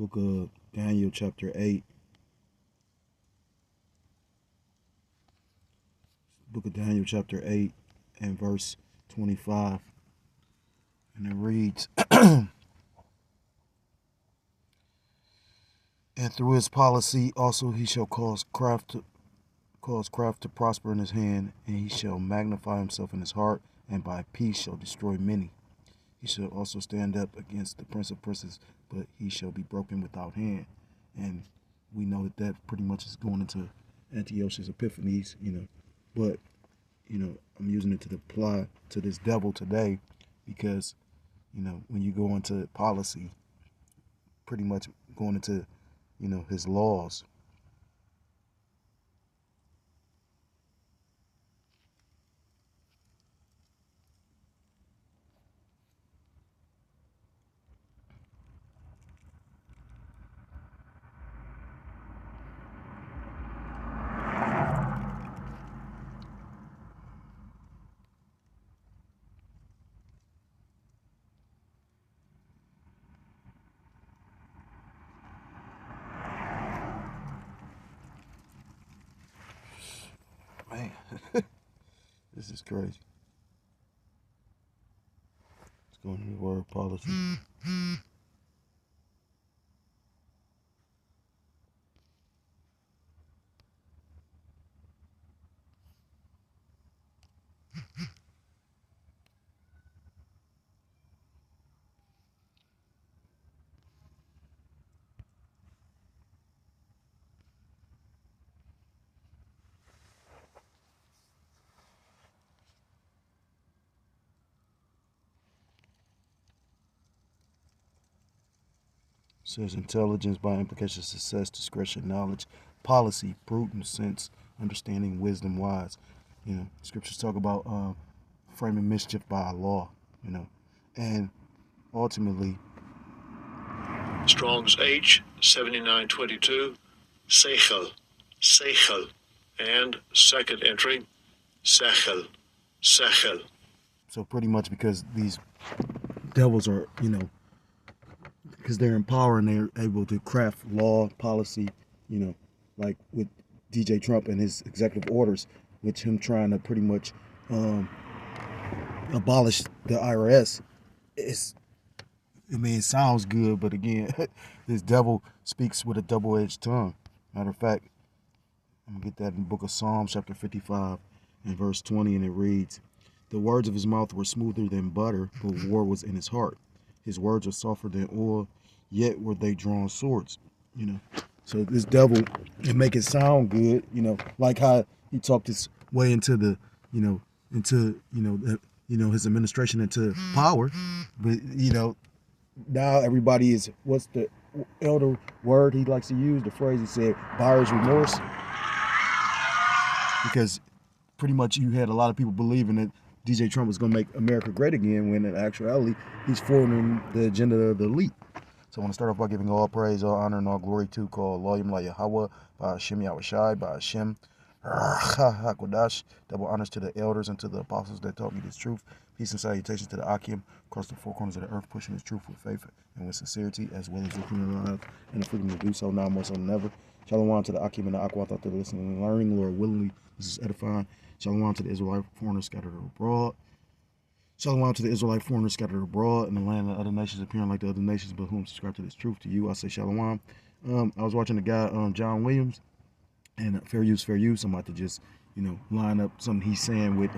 Book of Daniel, chapter 8. Book of Daniel, chapter 8, and verse 25. And it reads, And through his policy also he shall cause craft to prosper in his hand, and he shall magnify himself in his heart, and by peace shall destroy many. He shall also stand up against the prince of princes, but he shall be broken without hand. And we know that pretty much is going into Antiochus Epiphanes, But, I'm using it to apply to this devil today because, when you go into policy, pretty much going into, his laws. Man, this is crazy. Let's go into the word policy. It says intelligence, by implication, success, discretion, knowledge, policy, prudence, sense, understanding, wisdom, wise. Scriptures talk about framing mischief by a law, and ultimately, Strong's H 7922, Seichel, Seichel, and second entry, Sechel, Sechel. So pretty much because these devils are, because they're in power and they're able to craft law, policy, like with DJ Trump and his executive orders, which him trying to pretty much abolish the IRS. It sounds good, but again, this devil speaks with a double-edged tongue. Matter of fact, I'm going to get that in the book of Psalms, chapter 55, and verse 20, and it reads, The words of his mouth were smoother than butter, but war was in his heart. His words are softer than oil, yet were they drawn swords. So this devil, it make it sound good, like how he talked his way into the, his administration into power. But, now everybody is, what's the elder word he likes to use, the phrase he said, buyer's remorse. Because pretty much you had a lot of people believing that DJ Trump was going to make America great again, when in actuality, he's forwarding the agenda of the elite. So I want to start off by giving all praise, all honor, and all glory to call Loyim La Yahweh, by Hashem Yahushai, by Hashem HaKodash. Double honors to the elders and to the apostles that taught me this truth. Peace and salutations to the Akim across the four corners of the earth, pushing this truth with faith and with sincerity, as well as looking alive and the freedom to do so now more so than ever. Shalom to the Akim and the Aqua, thought they listening and learning. Lord willingly, this is edifying. Shalom to the Israelite foreigners scattered abroad. Shalom to the Israelite foreigners scattered abroad in the land of other nations, appearing like the other nations, but whom subscribe to this truth. To you, I say shalom. I was watching the guy, John Williams, and fair use, fair use. I'm about to just, line up something he's saying with,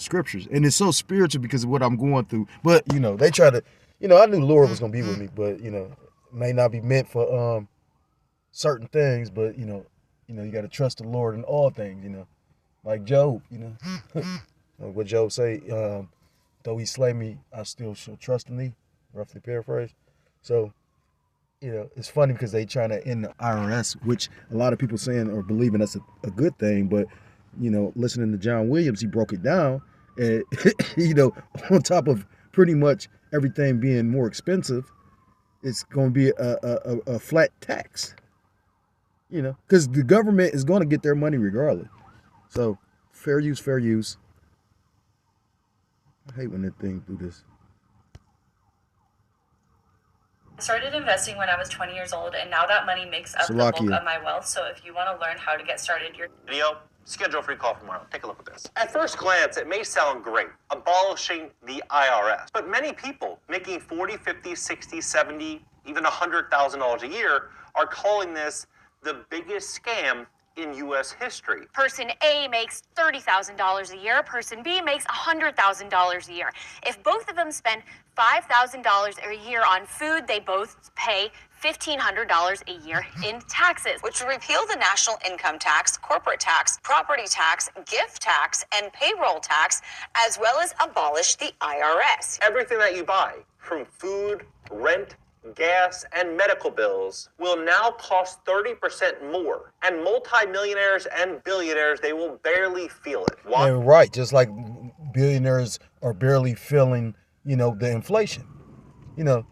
scriptures. And it's so spiritual because of what I'm going through. But, they try to, I knew the Lord was going to be with me, but, it may not be meant for certain things, but, you got to trust the Lord in all things, like Job, what Job say, though he slay me, I still shall trust in thee, roughly paraphrase. So, it's funny because they trying to end the IRS, which a lot of people saying or believing that's a good thing. But, listening to John Williams, he broke it down. And, on top of pretty much everything being more expensive, it's going to be a flat tax, because the government is going to get their money regardless. So, fair use, fair use. I hate when that thing do this. started investing when I was 20 years old, and now that money makes up the bulk of my wealth. So if you want to learn how to get started, your video, schedule a free call tomorrow. Take a look at this. At first glance, it may sound great, abolishing the IRS. But many people making $40, $50, $60, $70, even $100,000 a year are calling this the biggest scam in U.S. history. Person A makes $30,000 a year. Person B makes $100,000 a year. If both of them spend $5,000 a year on food, they both pay $1,500 a year in taxes. Which would repeal the national income tax, corporate tax, property tax, gift tax, and payroll tax, as well as abolish the IRS. Everything that you buy, from food, rent, gas, and medical bills, will now cost 30% more. And multimillionaires and billionaires, they will barely feel it. Why? And right, just like billionaires are barely feeling, the inflation. You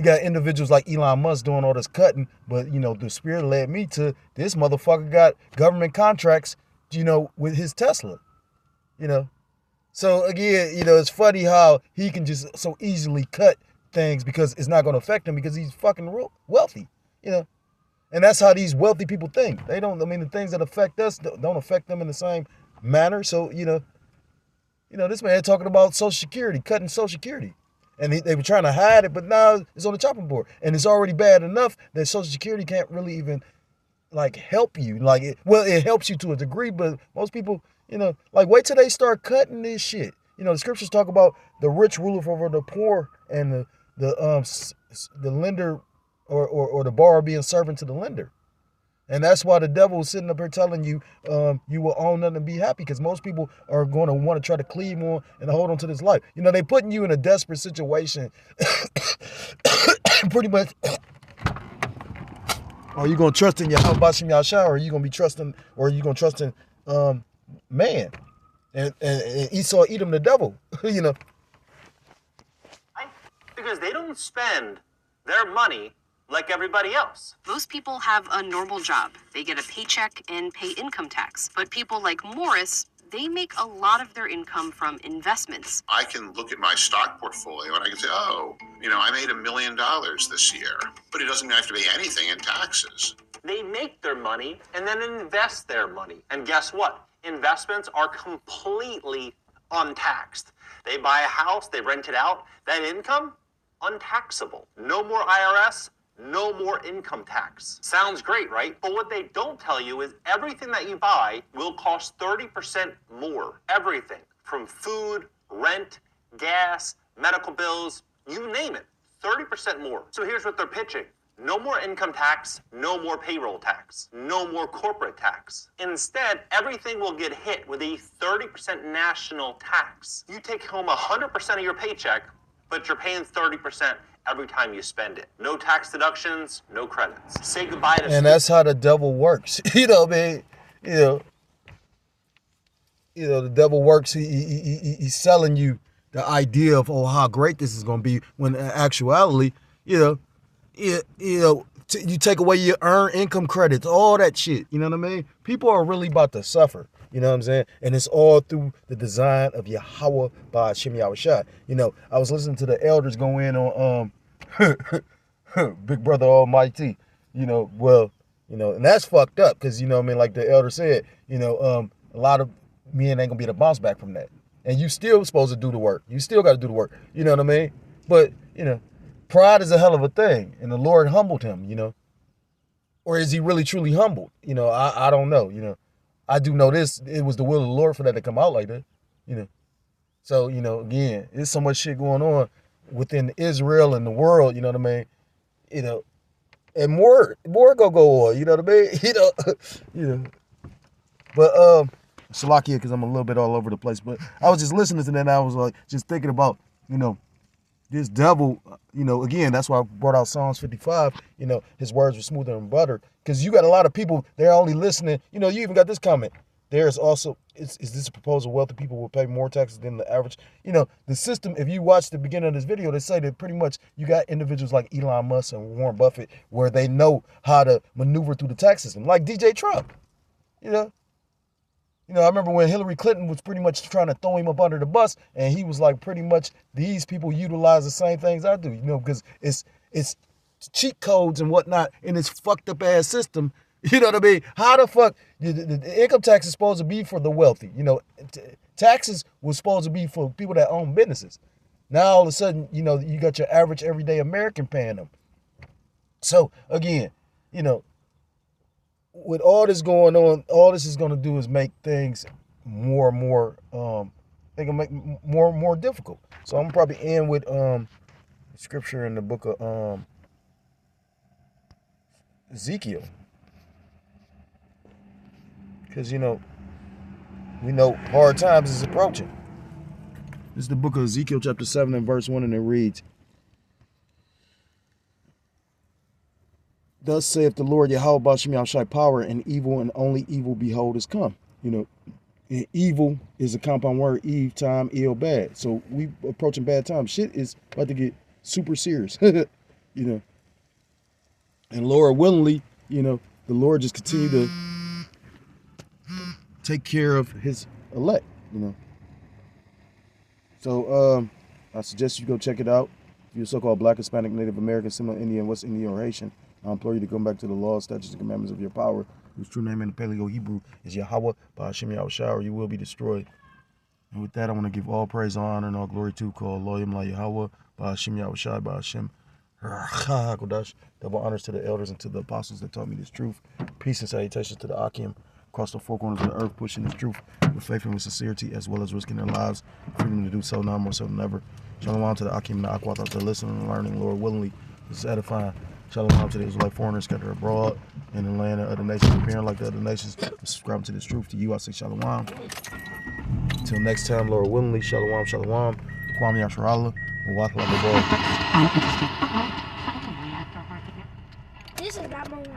got individuals like Elon Musk doing all this cutting, but, the spirit led me to this motherfucker got government contracts, with his Tesla, So, again, it's funny how he can just so easily cut things because it's not going to affect him because he's fucking wealthy, And that's how these wealthy people think. They don't, the things that affect us don't affect them in the same manner. So, this man talking about Social Security, cutting Social Security. And they were trying to hide it, but now it's on the chopping board. And it's already bad enough that Social Security can't really even, help you. It helps you to a degree, but most people, wait till they start cutting this shit. The scriptures talk about the rich ruler over the poor and the lender or the borrower being servant to the lender. And that's why the devil is sitting up here telling you you will own nothing and be happy, because most people are going to want to try to cleave on and hold on to this life. They putting you in a desperate situation. Pretty much. Are you going to trust in your Habashim Yahshua, or are you going to be trusting, or are you going to trust in man? And Esau eat him the devil, Because they don't spend their money like everybody else. Most people have a normal job. They get a paycheck and pay income tax. But people like Morris, they make a lot of their income from investments. I can look at my stock portfolio and I can say, I made $1 million this year. But it doesn't have to pay anything in taxes. They make their money and then invest their money. And guess what? Investments are completely untaxed. They buy a house, they rent it out. That income, untaxable. No more IRS, no more income tax. Sounds great, right? But what they don't tell you is everything that you buy will cost 30% more. Everything from food, rent, gas, medical bills, you name it, 30% more. So here's what they're pitching. No more income tax, no more payroll tax, no more corporate tax. Instead, everything will get hit with a 30% national tax. You take home 100% of your paycheck, but you're paying 30% every time you spend it. No tax deductions, no credits. Say goodbye to... And that's how the devil works. The devil works. He's selling you the idea of, how great this is going to be, when in actuality, you take away your earned income credits, all that shit. You know what I mean? People are really about to suffer. You know what I'm saying? And it's all through the design of Yahweh by Hashem Yahushua. I was listening to the elders go in on Big Brother Almighty. And that's fucked up because, like the elder said, a lot of men ain't gonna be able to bounce back from that. And you still supposed to do the work. You still got to do the work. You know what I mean? But, pride is a hell of a thing. And the Lord humbled him, Or is he really truly humbled? I don't know, I do know this, it was the will of the Lord for that to come out like that, So, again, there's so much shit going on within Israel and the world, you know what I mean? And more go on, you know what I mean? But Salakia, because I'm a little bit all over the place, but I was just listening to that and I was just thinking about, this devil, again, that's why I brought out Psalms 55, his words were smoother than butter. Because you got a lot of people, they're only listening. You even got this comment. There's also, is this a proposal wealthy people will pay more taxes than the average? The system, if you watch the beginning of this video, they say that pretty much you got individuals like Elon Musk and Warren Buffett where they know how to maneuver through the tax system, like DJ Trump, I remember when Hillary Clinton was pretty much trying to throw him up under the bus, and he was like, pretty much, these people utilize the same things I do, because it's cheat codes and whatnot in this fucked up ass system. You know what I mean? How the fuck the income tax is supposed to be for the wealthy? You know, taxes was supposed to be for people that own businesses. Now all of a sudden, you know, you got your average everyday American paying them. So again, you know, with all this going on, all this is going to do is make things more and more. They can make more and more difficult. So I'm probably end with scripture in the book of Ezekiel. Because, you know, we know hard times is approaching. This is the book of Ezekiel chapter 7 and verse 1, and it reads, Thus saith the Lord Yahweh Ba'ashem Yahushai, power and evil, and only evil behold is come. You know, and evil is a compound word, eve, time, ill, bad. So we approaching bad times. Shit is about to get super serious. You know. And Lord willingly, you know, the Lord just continue to take care of his elect, you know. So I suggest you go check it out. If you're so-called Black, Hispanic, Native American, Seminole Indian, West Indian, or Haitian, I implore you to come back to the laws, statutes, and commandments of your power, whose true name in the Paleo Hebrew is Yahweh Ba'ashem Yahushai, or you will be destroyed. And with that, I want to give all praise, all honor, and all glory to call Loyim La Yahweh Ba'ashem Yahushai Ba'ashem HaKodash. Double honors to the elders and to the apostles that taught me this truth. Peace and salutations to the Akim across the four corners of the earth, pushing this truth with faith and with sincerity, as well as risking their lives, freedom to do so now more so than ever. Shalom to the Akim and the Aqua, those that listening and learning, Lord willingly, this is edifying. Shalom to the Israelite foreigners scattered abroad in the land of other nations, appearing like the other nations, subscribing to this truth. To you, I say shalom. Until next time, Lord willingly, shalom, shalom. Kwame Yasharallah, Mawat Lababo. This is not my one.